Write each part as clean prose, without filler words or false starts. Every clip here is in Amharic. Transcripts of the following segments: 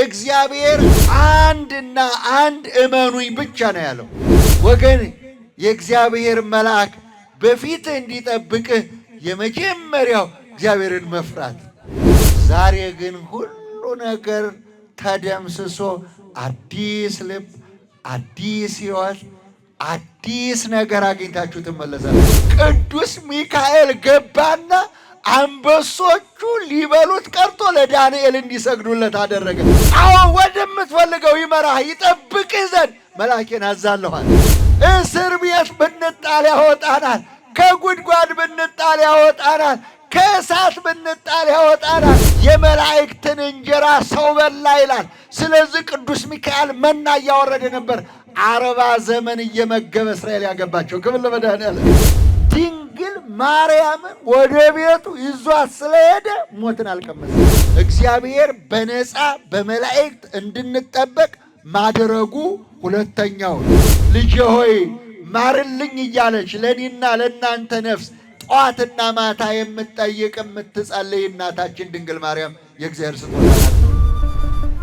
እግዚአብሔር አንድና አንድ እመኑኝ ብቻ ነው ያለው። ወገን የእግዚአብሔር መልአክ በፊት እንዲጠብቅህ የመጀመሪያው እግዚአብሔርን መፍራት። ዛሬ ግን ሁሉ ነገር ተደምስሶ አዲስ ልብ፣ አዲስ ሕይወት፣ አዲስ ነገር አግኝታችሁ ትመለሳላችሁ። ቅዱስ ሚካኤል ገባና አንበሶቹ ሊበሉት ቀርቶ ለዳንኤል እንዲሰግዱለት አደረገ። አሁን ወደምትፈልገው ይመራህ ይጠብቅህ ዘንድ መልአኬን አዛለኋል። እስር ቤት ብንጣል ያወጣናል፣ ከጉድጓድ ብንጣል ያወጣናል፣ ከእሳት ብንጣል ያወጣናል። የመላእክትን እንጀራ ሰው በላ ይላል። ስለዚህ ቅዱስ ሚካኤል መና እያወረደ ነበር። 40 ዘመን እየመገበ እስራኤል ያገባቸው። ክብር ለመድኃኔዓለም። ድንግል ማርያምን ወደ ቤቱ ይዟት ስለሄደ ሞትን አልቀመሰም። እግዚአብሔር በነፃ በመላእክት እንድንጠበቅ ማድረጉ ሁለተኛው። ልጄ ሆይ ማርልኝ እያለች ለእኔና ለእናንተ ነፍስ ጠዋትና ማታ የምትጠይቅ የምትጸልይ እናታችን ድንግል ማርያም የእግዚአብሔር ስጦታ ናት።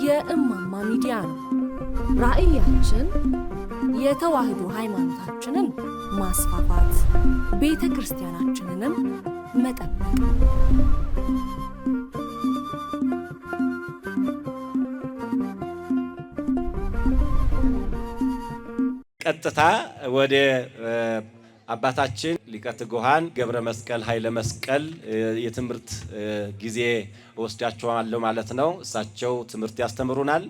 የእማማ ሚዲያ ነው። ራዕያችን የተዋህዶ ሃይማኖታችንን ማስፋፋት፣ ቤተ ክርስቲያናችንንም መጠበቅ። ቀጥታ ወደ አባታችን ሊቀ ትጉሃን ገብረ መስቀል ኃይለ መስቀል የትምህርት ጊዜ ወስዳቸዋለሁ ማለት ነው። እሳቸው ትምህርት ያስተምሩናል።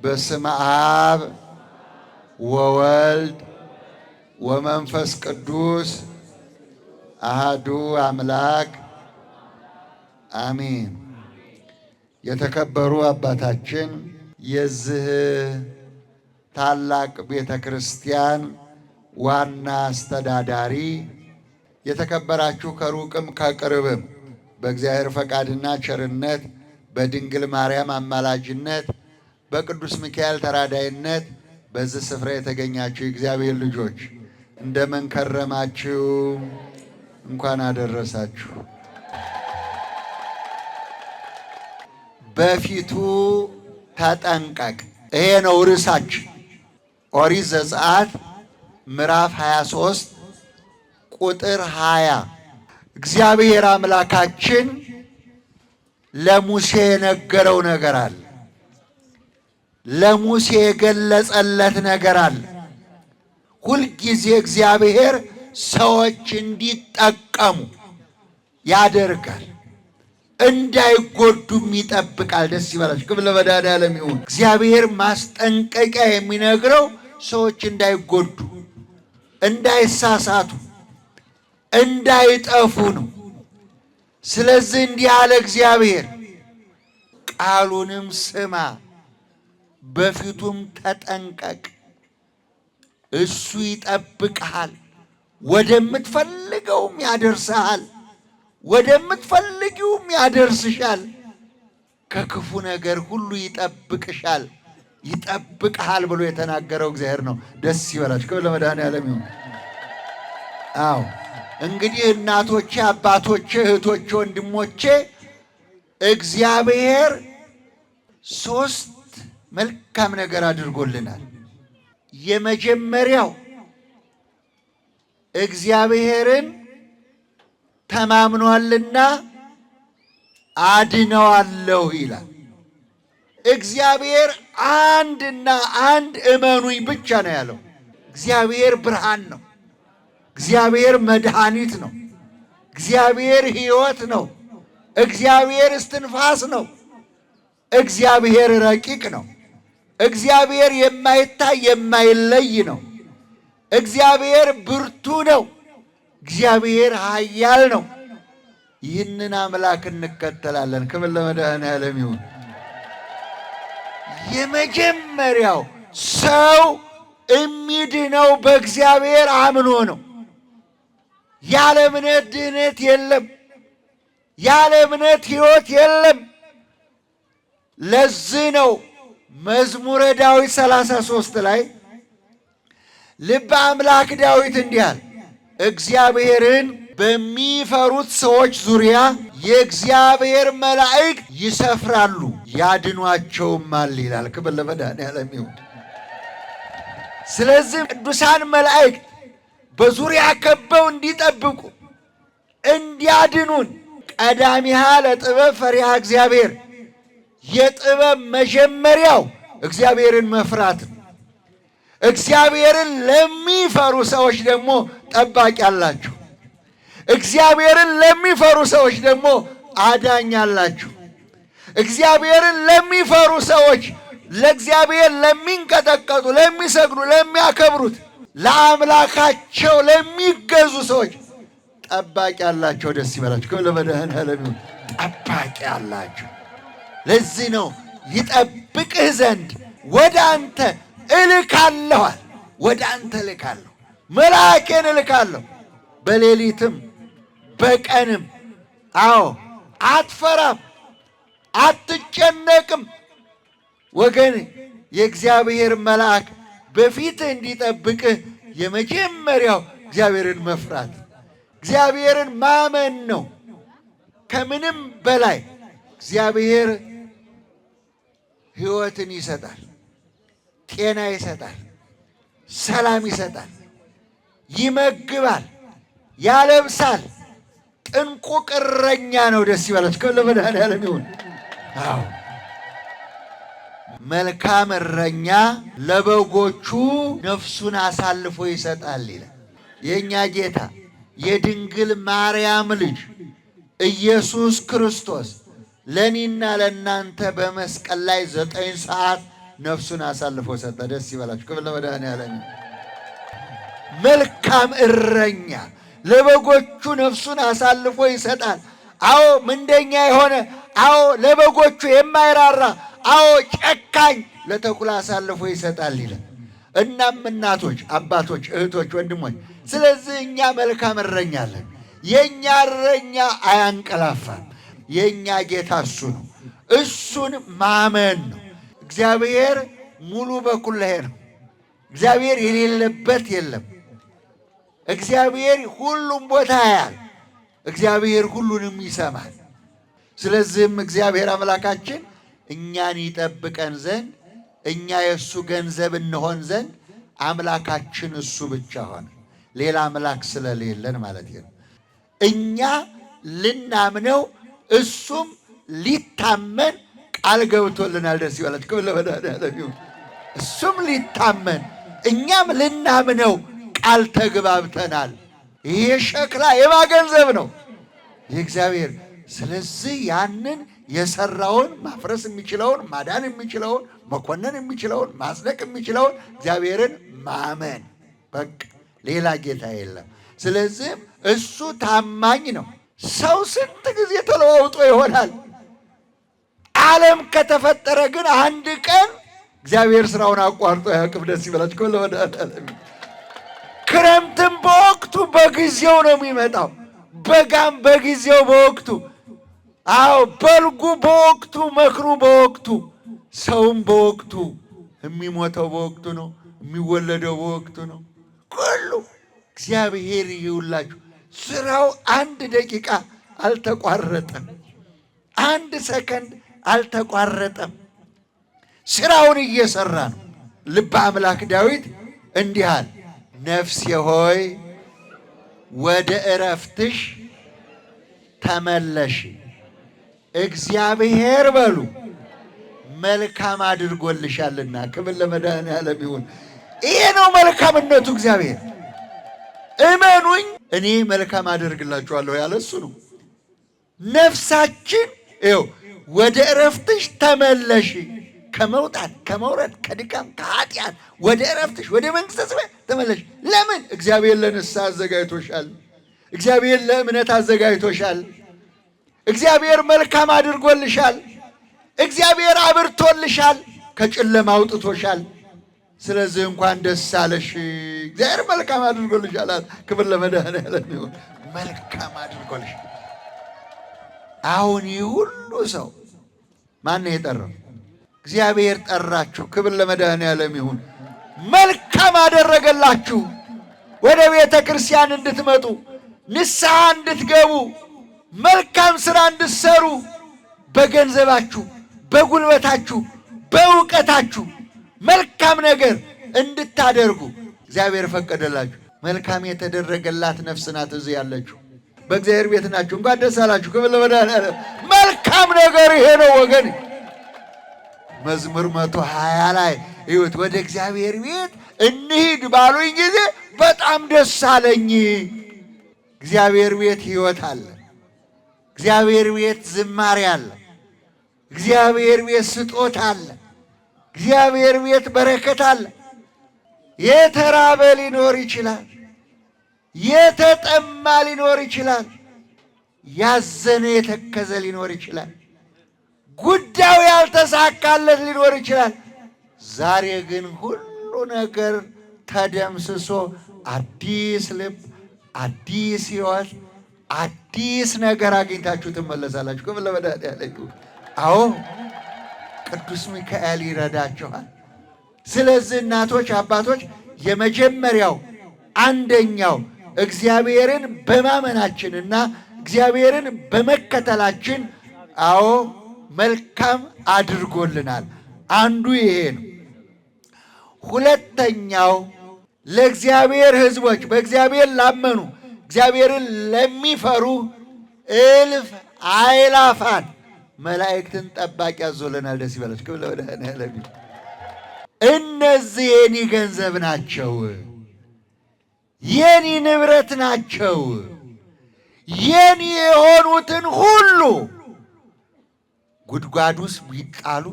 በስመ አብ ወወልድ ወመንፈስ ቅዱስ አሃዱ አምላክ አሜን። የተከበሩ አባታችን የዚህ ታላቅ ቤተ ክርስቲያን ዋና አስተዳዳሪ፣ የተከበራችሁ ከሩቅም ከቅርብም በእግዚአብሔር ፈቃድና ቸርነት በድንግል ማርያም አማላጅነት በቅዱስ ሚካኤል ተራዳይነት በዚህ ስፍራ የተገኛችሁ የእግዚአብሔር ልጆች እንደምን ከረማችሁ? እንኳን አደረሳችሁ። በፊቱ ተጠንቀቅ። ይሄ ነው ርዕሳችን። ኦሪት ዘጸአት ምዕራፍ 23 ቁጥር 20 እግዚአብሔር አምላካችን ለሙሴ የነገረው ነገር አለ። ለሙሴ የገለጸለት ነገር አለ። ሁልጊዜ እግዚአብሔር ሰዎች እንዲጠቀሙ ያደርጋል፣ እንዳይጎዱም ይጠብቃል። ደስ ይበላችሁ። ክብር ለመድኃኔዓለም ይሁን። እግዚአብሔር ማስጠንቀቂያ የሚነግረው ሰዎች እንዳይጎዱ፣ እንዳይሳሳቱ፣ እንዳይጠፉ ነው። ስለዚህ እንዲህ አለ እግዚአብሔር፣ ቃሉንም ስማ፣ በፊቱም ተጠንቀቅ። እሱ ይጠብቅሃል፣ ወደምትፈልገውም ያደርስሃል፣ ወደምትፈልጊውም ያደርስሻል። ከክፉ ነገር ሁሉ ይጠብቅሻል፣ ይጠብቅሃል ብሎ የተናገረው እግዚአብሔር ነው። ደስ ይበላችሁ። ክብር ለመድኃኔዓለም ይሁን። አዎ እንግዲህ እናቶቼ፣ አባቶቼ፣ እህቶቼ፣ ወንድሞቼ እግዚአብሔር 3 መልካም ነገር አድርጎልናል። የመጀመሪያው እግዚአብሔርን ተማምኗልና አድነዋለሁ ይላል። እግዚአብሔር አንድና አንድ እመኑኝ ብቻ ነው ያለው። እግዚአብሔር ብርሃን ነው። እግዚአብሔር መድኃኒት ነው። እግዚአብሔር ሕይወት ነው። እግዚአብሔር እስትንፋስ ነው። እግዚአብሔር ረቂቅ ነው። እግዚአብሔር የማይታይ የማይለይ ነው። እግዚአብሔር ብርቱ ነው። እግዚአብሔር ኃያል ነው። ይህንን አምላክ እንከተላለን። ክብር ለመድኃኔዓለም ይሁን። የመጀመሪያው ሰው የሚድነው በእግዚአብሔር አምኖ ነው። ያለ እምነት ድህነት የለም። ያለ እምነት ሕይወት የለም። ለዚህ ነው መዝሙረ ዳዊት 33 ላይ ልበ አምላክ ዳዊት እንዲህ አለ፣ እግዚአብሔርን በሚፈሩት ሰዎች ዙሪያ የእግዚአብሔር መላእክት ይሰፍራሉ ያድኗቸውማል ይላል። ክብር ለመድኃኔዓለም ይሁን። ስለዚህ ቅዱሳን መላእክት በዙሪያ ከበው እንዲጠብቁ እንዲያድኑን፣ ቀዳሚሃ ለጥበብ ፈሪሃ እግዚአብሔር፣ የጥበብ መጀመሪያው እግዚአብሔርን መፍራት ነው። እግዚአብሔርን ለሚፈሩ ሰዎች ደግሞ ጠባቂ አላቸው። እግዚአብሔርን ለሚፈሩ ሰዎች ደግሞ አዳኝ አላቸው። እግዚአብሔርን ለሚፈሩ ሰዎች፣ ለእግዚአብሔር ለሚንቀጠቀጡ፣ ለሚሰግዱ፣ ለሚያከብሩት፣ ለአምላካቸው ለሚገዙ ሰዎች ጠባቂ አላቸው። ደስ ይበላቸው። ክብር ለመድኃኔዓለም ይሁን። ጠባቂ አላቸው። ለዚህ ነው ይጠብቅህ ዘንድ ወደ አንተ እልካለኋል። ወደ አንተ እልካለሁ፣ መልአኬን እልካለሁ፣ በሌሊትም በቀንም። አዎ አትፈራም፣ አትጨነቅም። ወገን የእግዚአብሔር መልአክ በፊትህ እንዲጠብቅህ የመጀመሪያው እግዚአብሔርን መፍራት፣ እግዚአብሔርን ማመን ነው። ከምንም በላይ እግዚአብሔር ሕይወትን ይሰጣል፣ ጤና ይሰጣል፣ ሰላም ይሰጣል፣ ይመግባል፣ ያለብሳል። ጥንቁቅ እረኛ ነው። ደስ ይበላችሁ። ክብር ለመድኃኔዓለም ይሁን። አዎ መልካም እረኛ ለበጎቹ ነፍሱን አሳልፎ ይሰጣል ይላል። የእኛ ጌታ የድንግል ማርያም ልጅ ኢየሱስ ክርስቶስ ለእኔና ለእናንተ በመስቀል ላይ 9 ሰዓት ነፍሱን አሳልፎ ሰጠ። ደስ ይበላችሁ። ክብር ለመድኃኔዓለም። መልካም እረኛ ለበጎቹ ነፍሱን አሳልፎ ይሰጣል። አዎ ምንደኛ የሆነ፣ አዎ ለበጎቹ የማይራራ፣ አዎ ጨካኝ ለተኩላ አሳልፎ ይሰጣል ይላል። እናም እናቶች፣ አባቶች፣ እህቶች፣ ወንድሞች፣ ስለዚህ እኛ መልካም እረኛ አለን። የእኛ እረኛ አያንቀላፋም። የእኛ ጌታ እሱ ነው። እሱን ማመን ነው። እግዚአብሔር ሙሉ በኩለሄ ነው። እግዚአብሔር የሌለበት የለም። እግዚአብሔር ሁሉም ቦታ ያያል። እግዚአብሔር ሁሉንም ይሰማል። ስለዚህም እግዚአብሔር አምላካችን እኛን ይጠብቀን ዘንድ፣ እኛ የእሱ ገንዘብ እንሆን ዘንድ አምላካችን እሱ ብቻ ሆነ። ሌላ አምላክ ስለሌለን ማለት ነው። እኛ ልናምነው እሱም ሊታመን ቃል ገብቶልናል። ደስ ይበላችሁ። ክብር ለመድኃኔዓለም ይሁን። እሱም ሊታመን እኛም ልናምነው ቃል ተግባብተናል። ይሄ ሸክላ የማገንዘብ ነው የእግዚአብሔር። ስለዚህ ያንን የሰራውን ማፍረስ የሚችለውን፣ ማዳን የሚችለውን፣ መኮነን የሚችለውን፣ ማጽደቅ የሚችለውን እግዚአብሔርን ማመን በቃ። ሌላ ጌታ የለም። ስለዚህም እሱ ታማኝ ነው። ሰው ስንት ጊዜ ተለዋውጦ ይሆናል። ዓለም ከተፈጠረ ግን አንድ ቀን እግዚአብሔር ስራውን አቋርጦ ያቅም። ደስ ይበላችሁ። ክረምትም በወቅቱ በጊዜው ነው የሚመጣው፣ በጋም በጊዜው በወቅቱ። አዎ በልጉ በወቅቱ፣ መክሩ በወቅቱ፣ ሰውም በወቅቱ፣ የሚሞተው በወቅቱ ነው፣ የሚወለደው በወቅቱ ነው። ሁሉ እግዚአብሔር ይውላችሁ። ስራው 1 ደቂቃ አልተቋረጠም፣ 1 ሰከንድ አልተቋረጠም። ስራውን እየሰራ ነው። ልበ አምላክ ዳዊት እንዲህ አለ፣ ነፍሴ ሆይ ወደ እረፍትሽ ተመለሽ፣ እግዚአብሔር በሉ መልካም አድርጎልሻልና። ክብር ለመድኃኔዓለም ይሁን። ይሄ ነው መልካምነቱ። እግዚአብሔር እመኑኝ እኔ መልካም አደርግላችኋለሁ ያለ እሱ ነው። ነፍሳችን ይኸው ወደ እረፍትሽ ተመለሽ፣ ከመውጣት ከመውረድ ከድካም ከኃጢአት ወደ እረፍትሽ ወደ መንግሥተ ሰማያት ተመለሽ። ለምን? እግዚአብሔር ለንስሐ አዘጋጅቶሻል። እግዚአብሔር ለእምነት አዘጋጅቶሻል። እግዚአብሔር መልካም አድርጎልሻል። እግዚአብሔር አብርቶልሻል፣ ከጨለማ አውጥቶሻል። ስለዚህ እንኳን ደስ አለሽ፣ እግዚአብሔር መልካም አድርጎልሻል። ክብር ለመድኃኔዓለም ይሁን። መልካም አድርጎልሻል። አሁን ይህ ሁሉ ሰው ማን የጠራው? እግዚአብሔር ጠራችሁ። ክብር ለመድኃኔዓለም ይሁን። መልካም አደረገላችሁ። ወደ ቤተ ክርስቲያን እንድትመጡ፣ ንስሐ እንድትገቡ፣ መልካም ሥራ እንድትሰሩ፣ በገንዘባችሁ፣ በጉልበታችሁ፣ በእውቀታችሁ መልካም ነገር እንድታደርጉ እግዚአብሔር ፈቀደላችሁ። መልካም የተደረገላት ነፍስ ናት እዚህ ያለችው። በእግዚአብሔር ቤት ናችሁ። እንኳን ደስ አላችሁ። ክብር ለመድኃኔዓለም። መልካም ነገር ይሄ ነው ወገን። መዝሙር 120 ላይ ይሁት ወደ እግዚአብሔር ቤት እንሂድ ባሉኝ ጊዜ በጣም ደስ አለኝ። እግዚአብሔር ቤት ሕይወት አለ። እግዚአብሔር ቤት ዝማሬ አለ። እግዚአብሔር ቤት ስጦታ አለ። እግዚአብሔር ቤት በረከት አለ። የተራበ ሊኖር ይችላል። የተጠማ ሊኖር ይችላል። ያዘነ የተከዘ ሊኖር ይችላል። ጉዳዩ ያልተሳካለት ሊኖር ይችላል። ዛሬ ግን ሁሉ ነገር ተደምስሶ አዲስ ልብ፣ አዲስ ሕይወት፣ አዲስ ነገር አግኝታችሁ ትመለሳላችሁ። ክብር ለመድኃኔዓለም። አዎ ቅዱስ ሚካኤል ይረዳችኋል። ስለዚህ እናቶች፣ አባቶች የመጀመሪያው አንደኛው እግዚአብሔርን በማመናችንና እግዚአብሔርን በመከተላችን አዎ መልካም አድርጎልናል። አንዱ ይሄ ነው። ሁለተኛው ለእግዚአብሔር ሕዝቦች በእግዚአብሔር ላመኑ እግዚአብሔርን ለሚፈሩ እልፍ አእላፋት መላእክትን ጠባቂ ያዞልናል። ደስ ይበላችሁ። ክብር ለመድኃኔዓለም። እነዚህ የኔ ገንዘብ ናቸው፣ የኔ ንብረት ናቸው። የኔ የሆኑትን ሁሉ ጉድጓድ ውስጥ ቢጣሉ፣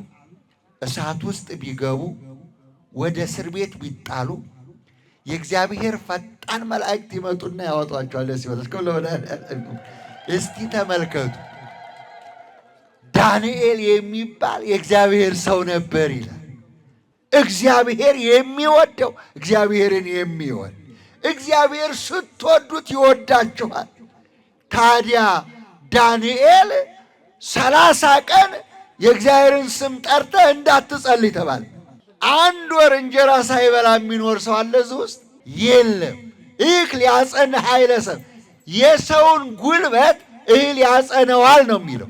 እሳት ውስጥ ቢገቡ፣ ወደ እስር ቤት ቢጣሉ የእግዚአብሔር ፈጣን መላእክት ይመጡና ያወጧቸዋል። ደስ ይበላችሁ። እስቲ ተመልከቱ። ዳንኤል የሚባል የእግዚአብሔር ሰው ነበር ይላል። እግዚአብሔር የሚወደው እግዚአብሔርን የሚወድ እግዚአብሔር ስትወዱት ይወዳችኋል። ታዲያ ዳንኤል 30 ቀን የእግዚአብሔርን ስም ጠርተህ እንዳትጸልይ ተባለ። 1 ወር እንጀራ ሳይበላ የሚኖር ሰው አለ እዚህ ውስጥ? የለም። እህል ያጸን ኃይለ ሰብ የሰውን ጉልበት እህል ያጸነዋል ነው የሚለው።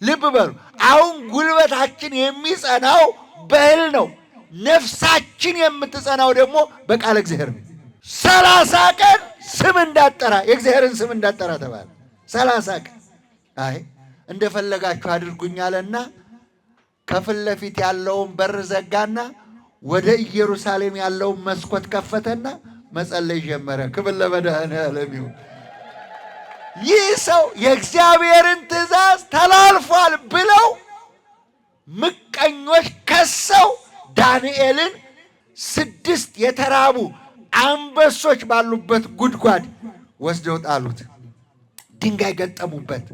ልብ በሉ። አሁን ጉልበታችን የሚጸናው በእህል ነው። ነፍሳችን የምትጸናው ደግሞ በቃለ እግዚአብሔር ነው። 30 ቀን ስም እንዳጠራ የእግዚአብሔርን ስም እንዳጠራ ተባለ። 30 ቀን አይ እንደፈለጋችሁ አድርጉኛልና ከፊት ለፊት ያለውን በር ዘጋና ወደ ኢየሩሳሌም ያለውን መስኮት ከፈተና መጸለይ ጀመረ። ክብር ለመድኃኔዓለም ይሁን። ይህ ሰው የእግዚአብሔርን ትእዛዝ ተላልፏል ብለው ምቀኞች ከሰው ዳንኤልን 6 የተራቡ አንበሶች ባሉበት ጉድጓድ ወስደው ጣሉት። ድንጋይ ገጠሙበት።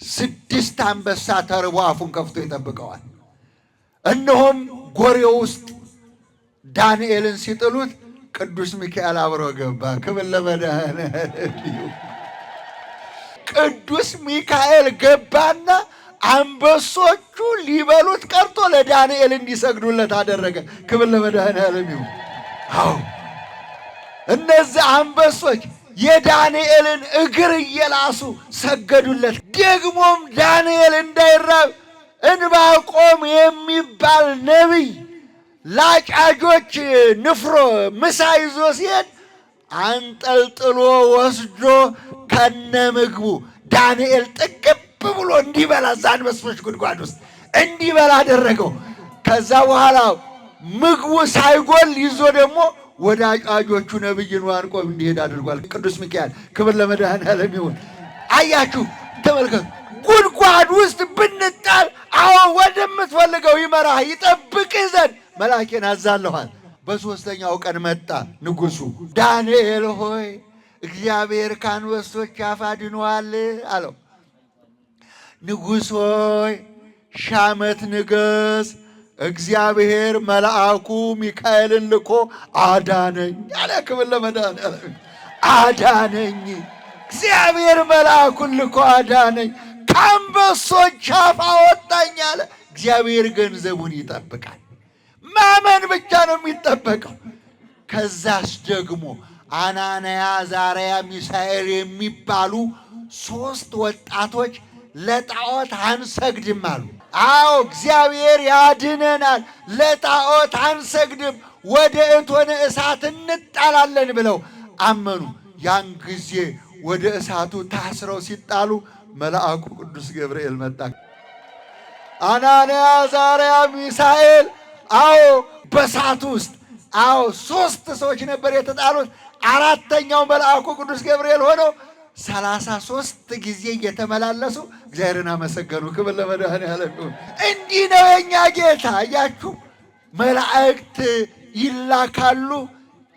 6 አንበሳ ተርቦ አፉን ከፍቶ ይጠብቀዋል። እነሆም ጎሬው ውስጥ ዳንኤልን ሲጥሉት ቅዱስ ሚካኤል አብሮ ገባ። ክብር ለመድኃኔዓለም ይሁን። ቅዱስ ሚካኤል ገባና አንበሶቹ ሊበሉት ቀርቶ ለዳንኤል እንዲሰግዱለት አደረገ። ክብር ለመድኃኔዓለም ይሁን። አዎ እነዚህ አንበሶች የዳንኤልን እግር እየላሱ ሰገዱለት። ደግሞም ዳንኤል እንዳይራብ ዕንባቆም የሚባል ነቢይ ለአጫጆች ንፍሮ ምሳ ይዞ ሲሄድ አንጠልጥሎ ወስዶ ከነ ምግቡ ዳንኤል ጥግብ ብሎ እንዲበላ እዛ አንበሶች ጉድጓድ ውስጥ እንዲበላ አደረገው። ከዛ በኋላ ምግቡ ሳይጎል ይዞ ደግሞ ወደ አጫጆቹ ነቢይ ዕንባቆም እንዲሄድ አድርጓል። ቅዱስ ሚካኤል ክብር ለመድኃኔዓለም ይሁን። አያችሁ፣ ተመልከቱ። ጉድጓድ ውስጥ ብንጣል አሁን ወደምትፈልገው ይመራህ ይጠብቅህ ዘንድ መልአኬን አዛለኋል። በሦስተኛው ቀን መጣ ንጉሡ። ዳንኤል ሆይ እግዚአብሔር ከአንበሶች አፍ አድኖሃል አለው። ንጉሥ ሆይ 1000 ዓመት ንገሥ፣ እግዚአብሔር መልአኩ ሚካኤልን ልኮ አዳነኝ አለ። ክብር ለመድኃኔዓለም። አዳነኝ፣ እግዚአብሔር መልአኩን ልኮ አዳነኝ፣ ከአንበሶች ከአንበሶች አፍ አወጣኝ አለ። እግዚአብሔር ገንዘቡን ይጠብቃል። ማመን ብቻ ነው የሚጠበቀው። ከዛስ ደግሞ አናንያ፣ አዛርያ፣ ሚሳኤል የሚባሉ 3 ወጣቶች ለጣዖት አንሰግድም አሉ። አዎ እግዚአብሔር ያድነናል፣ ለጣዖት አንሰግድም፣ ወደ እቶነ እሳት እንጣላለን ብለው አመኑ። ያን ጊዜ ወደ እሳቱ ታስረው ሲጣሉ መልአኩ ቅዱስ ገብርኤል መጣ። አናንያ፣ አዛርያ፣ ሚሳኤል አዎ በእሳቱ ውስጥ 3 ሰዎች ነበር የተጣሉት። 4ተኛው መልአኩ ቅዱስ ገብርኤል ሆነው 33 ጊዜ እየተመላለሱ እግዚአብሔርን አመሰገኑ። ክብር ለመድኃኔዓለም ይሁን። እንዲህ ነው የእኛ ጌታ። እያችሁ መላእክት ይላካሉ፣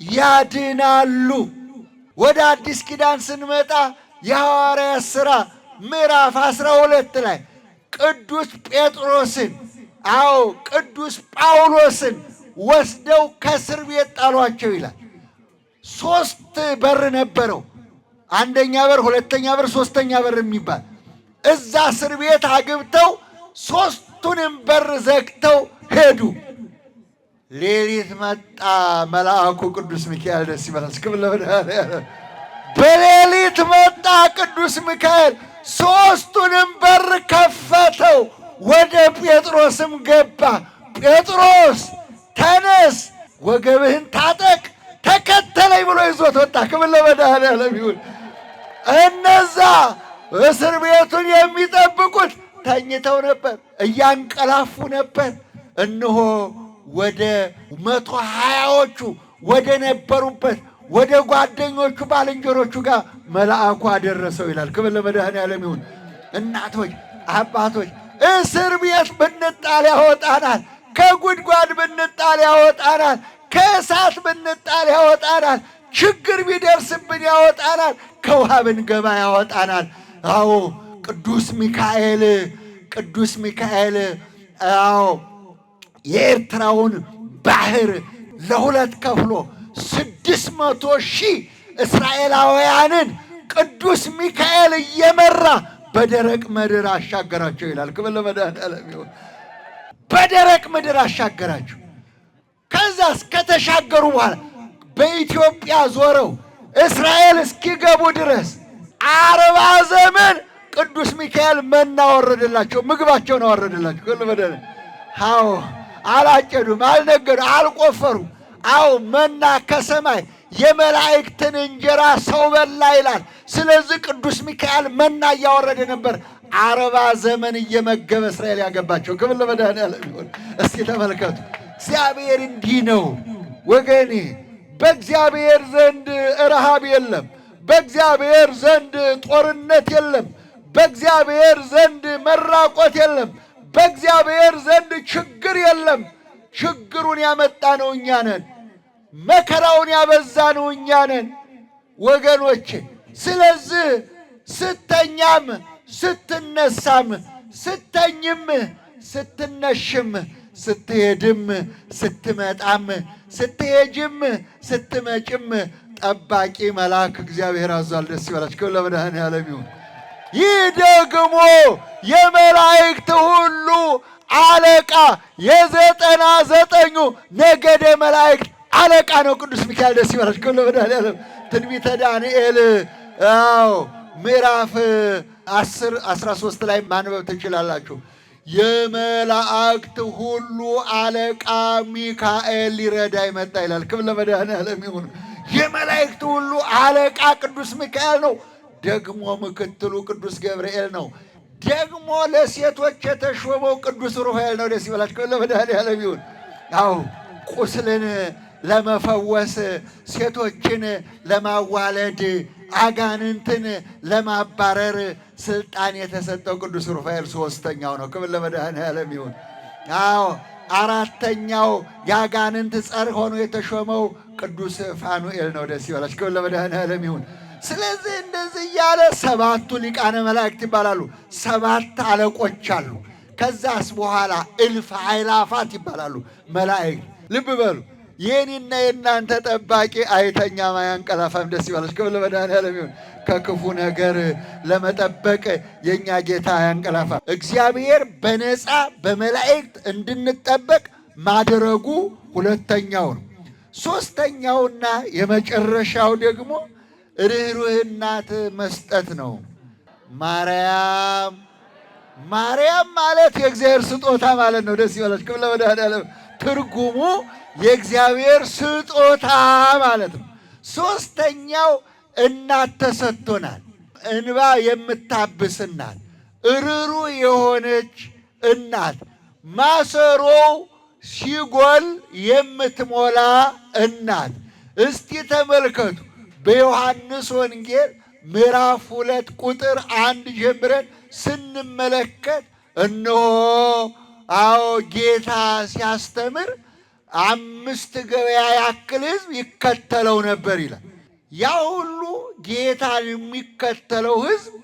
ያድናሉ። ወደ አዲስ ኪዳን ስንመጣ የሐዋርያት ሥራ ምዕራፍ 12 ላይ ቅዱስ ጴጥሮስን ቅዱስ ጳውሎስን ወስደው ከእስር ቤት ጣሏቸው ይላል። 3 በር ነበረው። 1ኛ በር፣ 2ኛ በር፣ 3ኛ በር የሚባል እዛ እስር ቤት አግብተው 3ቱንም በር ዘግተው ሄዱ። ሌሊት መጣ መልአኩ ቅዱስ ሚካኤል። ደስ ይበላል። ክብር ለመድኃኔዓለም። በሌሊት መጣ ቅዱስ ሚካኤል፣ 3ቱንም በር ከፈተው፣ ወደ ጴጥሮስም ገባ። ጴጥሮስ ተነስ፣ ወገብህን ታጠቅ፣ ተከተለኝ ብሎ ይዞት ወጣ። ክብር ለመድኃኔዓለም ይሁን። እነዛ እስር ቤቱን የሚጠብቁት ተኝተው ነበር፣ እያንቀላፉ ነበር። እነሆ ወደ 120ዎቹ ወደ ነበሩበት ወደ ጓደኞቹ ባልንጀሮቹ ጋር መልአኩ አደረሰው ይላል። ክብር ለመድኃኔዓለም ይሁን። እናቶች፣ አባቶች እስር ቤት ብንጣል ያወጣናል፣ ከጉድጓድ ብንጣል ያወጣናል፣ ከእሳት ብንጣል ያወጣናል፣ ችግር ቢደርስብን ያወጣናል፣ ከውሃ ብንገባ ያወጣናል። አዎ ቅዱስ ሚካኤል የኤርትራውን ባህር ለ2 ከፍሎ 600,000 እስራኤላውያንን ቅዱስ ሚካኤል እየመራ በደረቅ ምድር አሻገራቸው ይላል። ክብር ለመድኃኔዓለም ይሁን። በደረቅ ምድር አሻገራቸው። ከዛስ ከተሻገሩ በኋላ በኢትዮጵያ ዞረው እስራኤል እስኪገቡ ድረስ 40 ዘመን ቅዱስ ሚካኤል መና ወረደላቸው፣ ምግባቸውን አወረደላቸው። ክብር ለመድኃኔዓለም። አላጨዱም፣ አልነገዱ፣ አልቆፈሩም። መና ከሰማይ የመላእክትን እንጀራ ሰው በላ ይላል። ስለዚህ ቅዱስ ሚካኤል መና እያወረደ ነበር። 40 ዘመን እየመገበ እስራኤል ያገባቸው። ክብር ለመድኃኔዓለም ይሁን። እስኪ ተመልከቱ። እግዚአብሔር እንዲህ ነው ወገኔ። በእግዚአብሔር ዘንድ ረሃብ የለም፣ በእግዚአብሔር ዘንድ ጦርነት የለም፣ በእግዚአብሔር ዘንድ መራቆት የለም፣ በእግዚአብሔር ዘንድ ችግር የለም። ችግሩን ያመጣ ነው እኛ ነን። መከራውን ያበዛ ነው እኛ ነን ወገኖቼ። ስለዚህ ስተኛም ስትነሳም፣ ስተኝም ስትነሽም፣ ስትሄድም ስትመጣም፣ ስትሄጅም ስትመጭም ጠባቂ መልአክ እግዚአብሔር አዟል። ደስ ይበላችሁ። ክብር ለመድኃኔዓለም ይሁን። ይህ ደግሞ የመላእክት ሁሉ አለቃ የ99 ነገደ መላእክት አለቃ ነው ቅዱስ ሚካኤል። ደስ ይበላችሁ። ክብር ለመድኃኔዓለም። ትንቢተ ዳንኤል ምዕራፍ 10-13 ላይ ማንበብ ትችላላችሁ። የመላእክት ሁሉ አለቃ ሚካኤል ሊረዳ ይመጣ ይላል። ክብር ለመድኃኔዓለም ይሁን። የመላእክት ሁሉ አለቃ ቅዱስ ሚካኤል ነው። ደግሞ ምክትሉ ቅዱስ ገብርኤል ነው። ደግሞ ለሴቶች የተሾመው ቅዱስ ሩፋኤል ነው። ደስ ይበላችሁ። ክብር ለመድኃኔዓለም ይሁን። ቁስልን ለመፈወስ፣ ሴቶችን ለማዋለድ፣ አጋንንትን ለማባረር ስልጣን የተሰጠው ቅዱስ ሩፋኤል 3ኛው ነው። ክብር ለመድኃኔዓለም ይሁን። 4ኛው የአጋንንት ጸር ሆኖ የተሾመው ቅዱስ ፋኑኤል ነው። ደስ ይበላችሁ። ክብር ለመድኃኔዓለም ይሁን። ስለዚህ እንደዚህ እያለ 7ቱ ሊቃነ መላእክት ይባላሉ። 7 አለቆች አሉ። ከዛስ በኋላ እልፍ አእላፋት ይባላሉ መላእክት። ልብ በሉ የኔና የእናንተ ጠባቂ አይተኛም አያንቀላፋም። ደስ ይበላችሁ። ክብር ለመድኃኔዓለም ይሁን። ከክፉ ነገር ለመጠበቅ የኛ ጌታ አያንቀላፋም። እግዚአብሔር በነፃ በመላእክት እንድንጠበቅ ማድረጉ ሁለተኛው ነው። ሶስተኛውና የመጨረሻው ደግሞ ርኅሩኅ እናት መስጠት ነው። ማርያም ማለት የእግዚአብሔር ስጦታ ማለት ነው። ደስ ይበላችሁ። ክብር ለመድኃኔዓለም። ትርጉሙ የእግዚአብሔር ስጦታ ማለት ነው። ሶስተኛው እናት ተሰጥቶናል። እንባ የምታብስ እናት፣ ርኅሩኅ የሆነች እናት፣ ማሰሮው ሲጎል የምትሞላ እናት። እስቲ ተመልከቱ በዮሐንስ ወንጌል ምዕራፍ 2 ቁጥር 1 ጀምረን ስንመለከት እነሆ ጌታ ሲያስተምር 5 ገበያ ያክል ሕዝብ ይከተለው ነበር ይላል። ያ ሁሉ ጌታን የሚከተለው ሕዝብ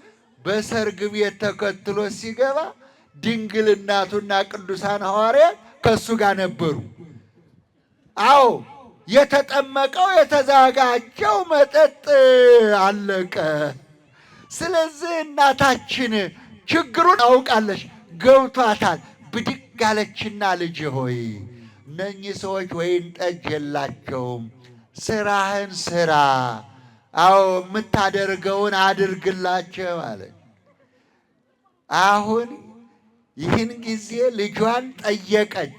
በሰርግ ቤት ተከትሎ ሲገባ ድንግል እናቱና ቅዱሳን ሐዋርያት ከእሱ ጋር ነበሩ። የተጠመቀው የተዘጋጀው መጠጥ አለቀ። ስለዚህ እናታችን ችግሩን አውቃለች፣ ገብቷታል። ብድግ አለችና ልጅ ሆይ እነኚህ ሰዎች ወይን ጠጅ የላቸውም፣ ስራህን ስራ፣ የምታደርገውን አድርግላቸው አለች። አሁን ይህን ጊዜ ልጇን ጠየቀች።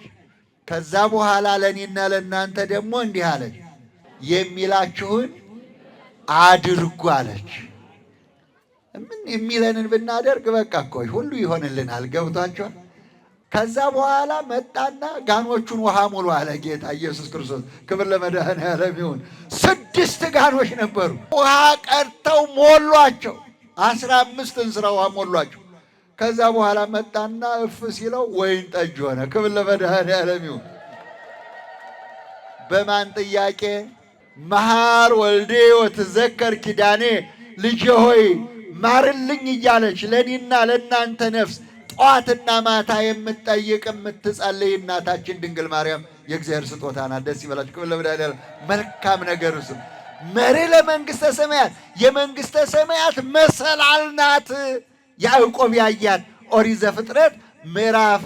ከዛ በኋላ ለእኔና ለእናንተ ደግሞ እንዲህ አለች፣ የሚላችሁን አድርጉ አለች። ምን የሚለንን ብናደርግ በቃ እኮ ሁሉ ይሆንልናል። ገብቷችኋል? ከዛ በኋላ መጣና ጋኖቹን ውሃ ሙሉ አለ ጌታ ኢየሱስ ክርስቶስ። ክብር ለመድኃኔዓለም ይሁን። 6 ጋኖች ነበሩ። ውሃ ቀድተው ሞሏቸው። 15 እንስራ ውሃ ሞሏቸው። ከዛ በኋላ መጣና እፍ ሲለው ወይን ጠጅ ሆነ። ክብር ለመድኃኔዓለም ይሁን። በማን ጥያቄ? መሐር ወልዴ ወትዘከር ኪዳኔ፣ ልጄ ሆይ ማርልኝ እያለች ለእኔና ለእናንተ ነፍስ ጠዋትና ማታ የምትጠይቅ የምትጸልይ እናታችን ድንግል ማርያም የእግዚአብሔር ስጦታ ናት። ደስ ይበላችሁ። ክብር ለመድኃኔዓለም። መልካም ነገር እሱ መሪ ለመንግሥተ ሰማያት፣ የመንግሥተ ሰማያት መሰላል ናት። ያዕቆብ ያያት ኦሪት ዘፍጥረት ምዕራፍ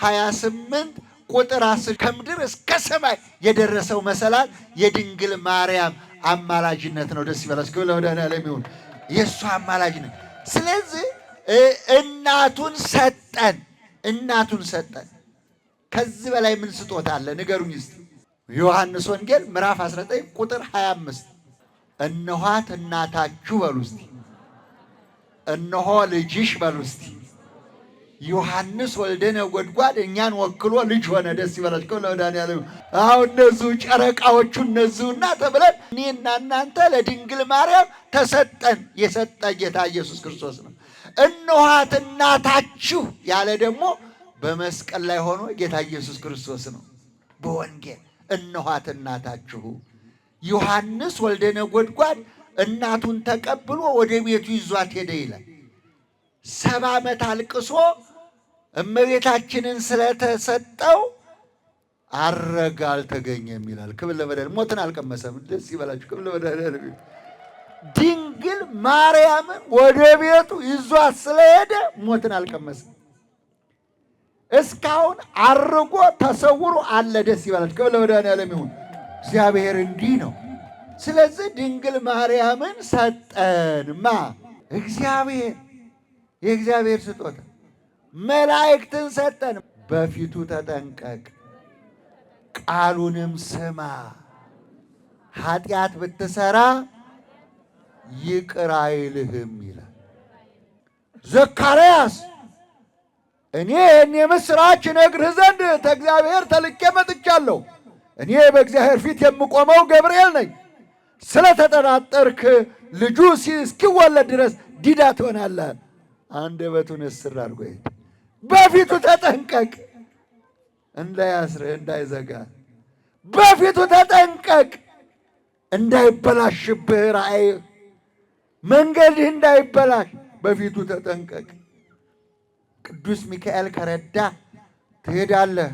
28 ቁጥር 10 ከምድር እስከ ሰማይ የደረሰው መሰላል የድንግል ማርያም አማላጅነት ነው። ደስ ይበላችሁ። ክብር ለመድኃኔዓለም ይሁን። የእሱ አማላጅነት። ስለዚህ እናቱን ሰጠን። ከዚህ በላይ ምን ስጦታ አለ? ንገሩኝ እስቲ። ዮሐንስ ወንጌል ምዕራፍ 19 ቁጥር 25 እነኋት እናታችሁ በሉ እስቲ። እነሆ ልጅሽ በሉ እስቲ። ዮሐንስ ወልደ ነጎድጓድ እኛን ወክሎ ልጅ ሆነ። ደስ ይበላችሁ። ለመድኃኔዓለም እነዚሁ ጨረቃዎቹ እነዚሁና ተብለን እኔና እናንተ ለድንግል ማርያም ተሰጠን። የሰጠ ጌታ ኢየሱስ ክርስቶስ ነው። እነኋት እናታችሁ ያለ ደግሞ በመስቀል ላይ ሆኖ ጌታ ኢየሱስ ክርስቶስ ነው። በወንጌል እነኋት እናታችሁ። ዮሐንስ ወልደ ነጎድጓድ እናቱን ተቀብሎ ወደ ቤቱ ይዟት ሄደ ይላል። 70 ዓመት አልቅሶ እመቤታችንን ስለተሰጠው አረጋ አልተገኘም ይላል። ክብር ለመድኃኔዓለም። ሞትን አልቀመሰም። ደስ ይበላችሁ። ክብር ለመድኃኔዓለም። ድንግል ማርያምን ወደ ቤቱ ይዟት ስለሄደ ሞትን አልቀመሰም። እስካሁን አርጎ ተሰውሮ አለ። ደስ ይበላችሁ። ክብር ለመድኃኔዓለም ይሁን። እግዚአብሔር እንዲህ ነው። ስለዚህ ድንግል ማርያምን ሰጠንማ እግዚአብሔር፣ የእግዚአብሔር ስጦታ። መላእክትን ሰጠን። በፊቱ ተጠንቀቅ፣ ቃሉንም ስማ፣ ኃጢአት ብትሰራ ይቅር አይልህም ይላል። ዘካርያስ እኔ ይህን የምሥራች እነግርህ ዘንድ ከእግዚአብሔር ተልኬ መጥቻለሁ። እኔ በእግዚአብሔር ፊት የምቆመው ገብርኤል ነኝ። ስለተጠራጠርክ ልጁ እስኪወለድ ድረስ ዲዳ ትሆናለህ። አንደበቱን እስር አድርጎ በፊቱ ተጠንቀቅ፣ እንዳያስርህ እንዳይዘጋ። በፊቱ ተጠንቀቅ፣ እንዳይበላሽብህ ራእይህ፣ መንገድህ እንዳይበላሽ በፊቱ ተጠንቀቅ። ቅዱስ ሚካኤል ከረዳ ትሄዳለህ፣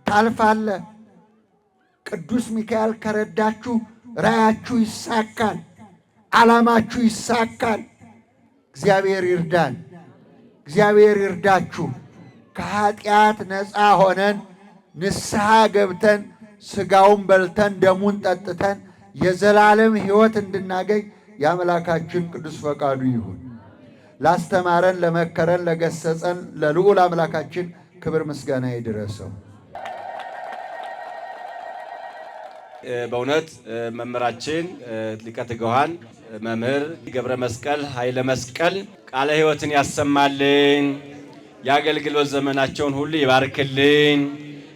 ታልፋለህ። ቅዱስ ሚካኤል ከረዳችሁ ራያችሁ ይሳካል፣ ዓላማችሁ ይሳካል። እግዚአብሔር ይርዳን፣ እግዚአብሔር ይርዳችሁ። ከኃጢአት ነፃ ሆነን ንስሐ ገብተን ሥጋውን በልተን ደሙን ጠጥተን የዘላለም ሕይወት እንድናገኝ የአምላካችን ቅዱስ ፈቃዱ ይሁን። ላስተማረን፣ ለመከረን፣ ለገሰጸን ለልዑል አምላካችን ክብር ምስጋና ይድረሰው። በእውነት መምህራችን ሊቀ ትጉሃን መምህር ገብረ መስቀል ኃይለ መስቀል ቃለ ሕይወትን ያሰማልን፣ የአገልግሎት ዘመናቸውን ሁሉ ይባርክልን።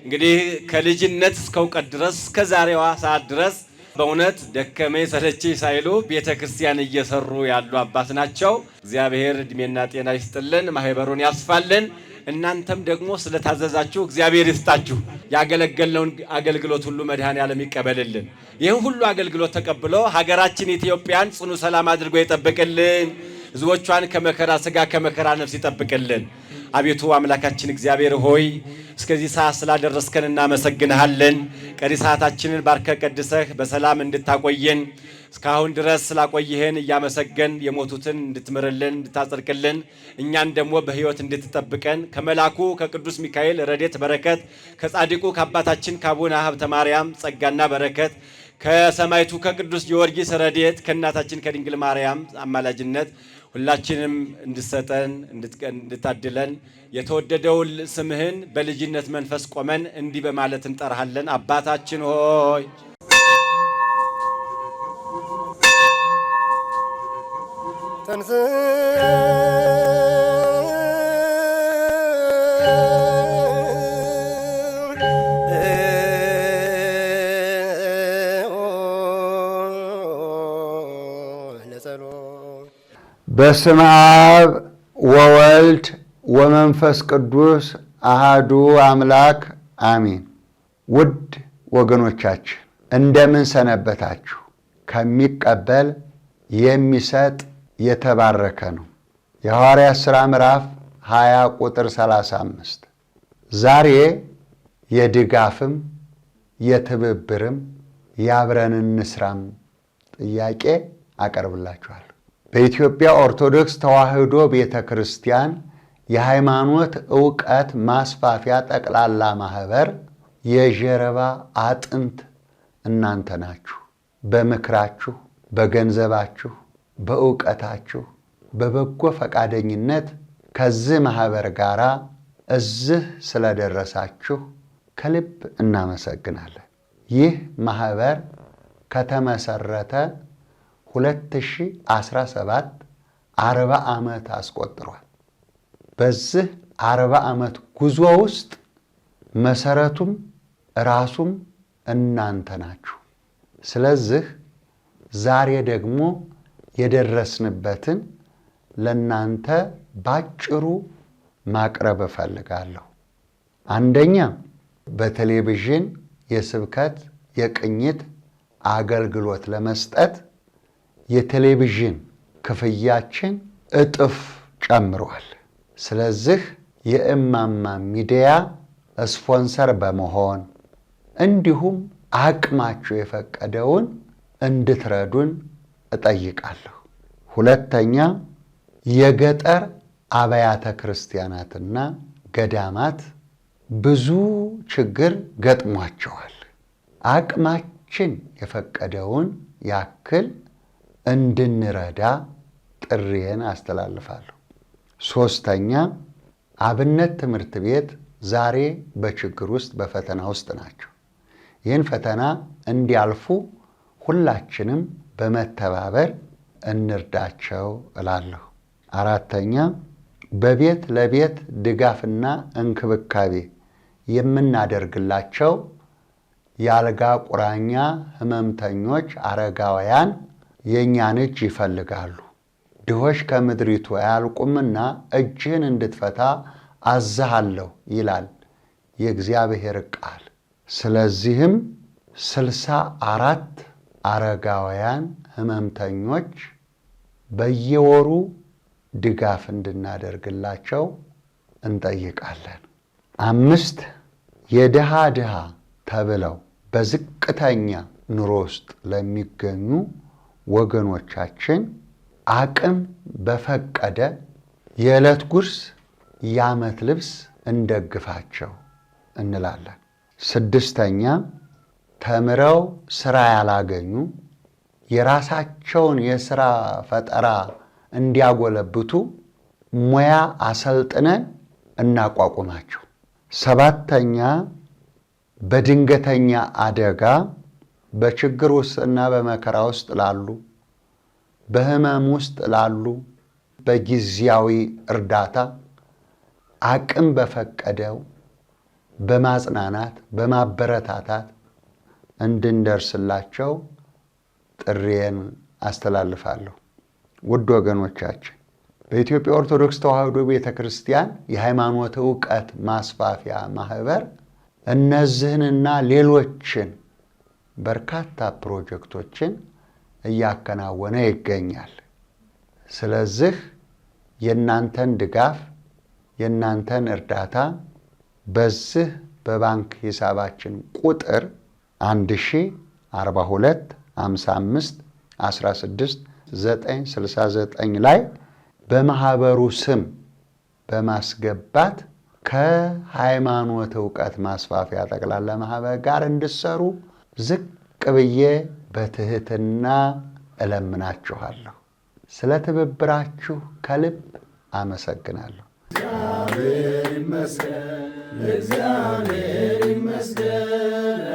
እንግዲህ ከልጅነት እስከ እውቀት ድረስ እስከ ዛሬዋ ሰዓት ድረስ በእውነት ደከመኝ ሰለቸኝ ሳይሉ ቤተ ክርስቲያን እየሰሩ ያሉ አባት ናቸው። እግዚአብሔር እድሜና ጤና ይስጥልን፣ ማህበሩን ያስፋልን። እናንተም ደግሞ ስለታዘዛችሁ እግዚአብሔር ይስጣችሁ። ያገለገልነውን አገልግሎት ሁሉ መድኃኔዓለም ይቀበልልን። ይህን ሁሉ አገልግሎት ተቀብሎ ሀገራችን ኢትዮጵያን ጽኑ ሰላም አድርጎ ይጠብቅልን። ሕዝቦቿን ከመከራ ሥጋ ከመከራ ነፍስ ይጠብቅልን። አቤቱ አምላካችን እግዚአብሔር ሆይ እስከዚህ ሰዓት ስላደረስከን እናመሰግንሃለን። ቀሪ ሰዓታችንን ባርከ ቀድሰህ በሰላም እንድታቆየን እስካሁን ድረስ ስላቆየህን እያመሰገን የሞቱትን እንድትምርልን እንድታጸድቅልን እኛን ደግሞ በሕይወት እንድትጠብቀን ከመላኩ ከቅዱስ ሚካኤል ረድኤት በረከት ከጻድቁ ከአባታችን ከአቡነ ሀብተ ማርያም ጸጋና በረከት ከሰማይቱ ከቅዱስ ጊዮርጊስ ረድኤት ከእናታችን ከድንግል ማርያም አማላጅነት ሁላችንም እንድትሰጠን እንድታድለን የተወደደውን ስምህን በልጅነት መንፈስ ቆመን እንዲህ በማለት እንጠራሃለን። አባታችን ሆይ በስመ አብ ወወልድ ወመንፈስ ቅዱስ አሃዱ አምላክ አሜን። ውድ ወገኖቻችን እንደምን ሰነበታችሁ? ከሚቀበል የሚሰጥ የተባረከ ነው። የሐዋርያት ሥራ ምዕራፍ 20 ቁጥር 35 ዛሬ የድጋፍም የትብብርም የአብረን እንስራም ጥያቄ አቀርብላችኋለሁ። በኢትዮጵያ ኦርቶዶክስ ተዋሕዶ ቤተ ክርስቲያን የሃይማኖት ዕውቀት ማስፋፊያ ጠቅላላ ማኅበር የጀርባ አጥንት እናንተ ናችሁ። በምክራችሁ፣ በገንዘባችሁ፣ በዕውቀታችሁ፣ በበጎ ፈቃደኝነት ከዚህ ማኅበር ጋር እዚህ ስለደረሳችሁ ከልብ እናመሰግናለን። ይህ ማኅበር ከተመሠረተ 2017 40 ዓመት አስቆጥሯል። በዚህ 40 ዓመት ጉዞ ውስጥ መሰረቱም ራሱም እናንተ ናችሁ። ስለዚህ ዛሬ ደግሞ የደረስንበትን ለናንተ ባጭሩ ማቅረብ እፈልጋለሁ። አንደኛ በቴሌቪዥን የስብከት የቅኝት አገልግሎት ለመስጠት የቴሌቪዥን ክፍያችን እጥፍ ጨምሯል። ስለዚህ የእማማ ሚዲያ ስፖንሰር በመሆን እንዲሁም አቅማችሁ የፈቀደውን እንድትረዱን እጠይቃለሁ። ሁለተኛ የገጠር አብያተ ክርስቲያናትና ገዳማት ብዙ ችግር ገጥሟቸዋል። አቅማችን የፈቀደውን ያክል እንድንረዳ ጥሪዬን አስተላልፋለሁ። ሶስተኛ አብነት ትምህርት ቤት ዛሬ በችግር ውስጥ በፈተና ውስጥ ናቸው። ይህን ፈተና እንዲያልፉ ሁላችንም በመተባበር እንርዳቸው እላለሁ። አራተኛ በቤት ለቤት ድጋፍና እንክብካቤ የምናደርግላቸው የአልጋ ቁራኛ ህመምተኞች አረጋውያን የእኛን እጅ ይፈልጋሉ። ድሆች ከምድሪቱ አያልቁምና እጅህን እንድትፈታ አዝሃለሁ ይላል የእግዚአብሔር ቃል። ስለዚህም 64 አረጋውያን ህመምተኞች በየወሩ ድጋፍ እንድናደርግላቸው እንጠይቃለን። 5 የድሃ ድሃ ተብለው በዝቅተኛ ኑሮ ውስጥ ለሚገኙ ወገኖቻችን አቅም በፈቀደ የዕለት ጉርስ የዓመት ልብስ እንደግፋቸው እንላለን። 6ኛ ተምረው ስራ ያላገኙ የራሳቸውን የሥራ ፈጠራ እንዲያጎለብቱ ሙያ አሰልጥነን እናቋቁማቸው። 7ኛ በድንገተኛ አደጋ በችግር ውስጥና በመከራ ውስጥ ላሉ፣ በሕመም ውስጥ ላሉ በጊዜያዊ እርዳታ አቅም በፈቀደው በማጽናናት በማበረታታት እንድንደርስላቸው ጥሪዬን አስተላልፋለሁ። ውድ ወገኖቻችን በኢትዮጵያ ኦርቶዶክስ ተዋሕዶ ቤተ ክርስቲያን የሃይማኖት ዕውቀት ማስፋፊያ ማህበር እነዚህንና ሌሎችን በርካታ ፕሮጀክቶችን እያከናወነ ይገኛል። ስለዚህ የእናንተን ድጋፍ የእናንተን እርዳታ በዚህ በባንክ ሂሳባችን ቁጥር 10425516969 ላይ በማህበሩ ስም በማስገባት ከሃይማኖት ዕውቀት ማስፋፊያ ጠቅላላ ማህበር ጋር እንድትሰሩ ዝቅ ብዬ በትህትና እለምናችኋለሁ። ስለ ትብብራችሁ ከልብ አመሰግናለሁ። እግዚአብሔር ይመስገን፣ እግዚአብሔር ይመስገን።